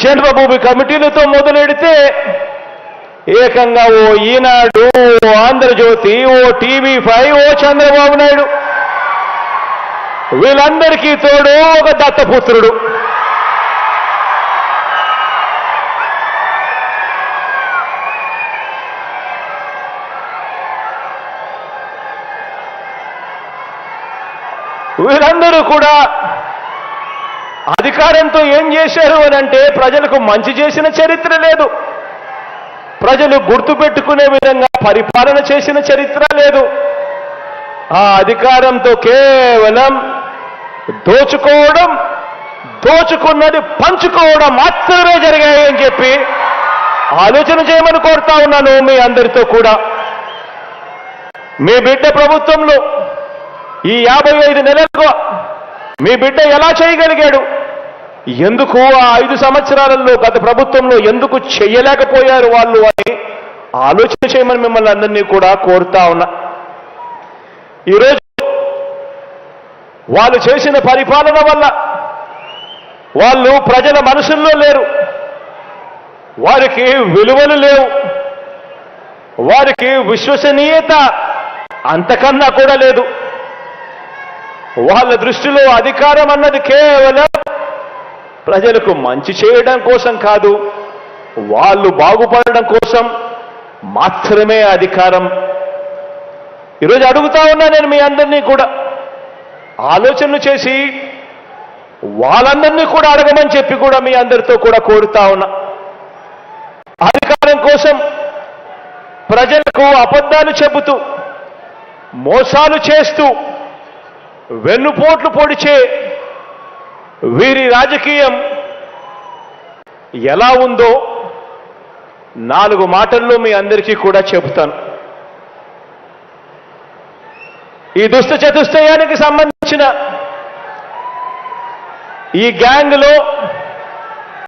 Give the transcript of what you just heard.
జన్మభూమి కమిటీలతో మొదలెడితే ఏకంగా ఓ ఈనాడు, ఓ ఆంధ్రజ్యోతి, ఓ టీవీ5, ఓ చంద్రబాబు నాయుడు, వీళ్ళందరికీ తోడు ఒక దత్తపుత్రుడు. వీళ్ళందరూ కూడా అధికారంతో ఏం చేశారు అని అంటే ప్రజలకు మంచి చేసిన చరిత్ర లేదు, ప్రజలు గుర్తుపెట్టుకునే విధంగా పరిపాలన చేసిన చరిత్ర లేదు. ఆ అధికారంతో కేవలం దోచుకోవడం, దోచుకున్నది పంచుకోవడం మాత్రమే జరిగాయి అని చెప్పి ఆలోచన చేయమని కోరుతా ఉన్నాను మీ అందరితో కూడా. మీ బిడ్డ ప్రభుత్వంలో ఈ 55 నెలలుగా మీ బిడ్డ ఎలా చేయగలిగాడు, ఎందుకు ఆ 5 సంవత్సరాలలో గత ప్రభుత్వంలో ఎందుకు చెయ్యలేకపోయారు వాళ్ళు అని ఆలోచన చేయమని మిమ్మల్ని అందరినీ కూడా కోరుతా ఉన్నా. ఈరోజు వాళ్ళు చేసిన పరిపాలన వల్ల వాళ్ళు ప్రజల మనసుల్లో లేరు, వారికి విలువలు లేవు, వారికి విశ్వసనీయత అంతకన్నా కూడా లేదు. వాళ్ళ దృష్టిలో అధికారం అన్నది కేవలం ప్రజలకు మంచి చేయడం కోసం కాదు, వాళ్ళు బాగుపడడం కోసం మాత్రమే అధికారం. ఈరోజు అడుగుతా ఉన్నా నేను మీ అందరినీ కూడా ఆలోచనలు చేసి వాళ్ళందరినీ కూడా అడగమని చెప్పి కూడా మీ అందరితో కూడా కోరుతా ఉన్నా. అధికారం కోసం ప్రజలకు అబద్ధాలు చెబుతూ, మోసాలు చేస్తూ, వెన్నుపోట్లు పొడిచే వీరి రాజకీయం ఎలా ఉందో 4 మాటల్లో మీ అందరికీ కూడా చెబుతాను. ఈ దుష్ట చతుష్టయానికి సంబంధించిన ఈ గ్యాంగ్లో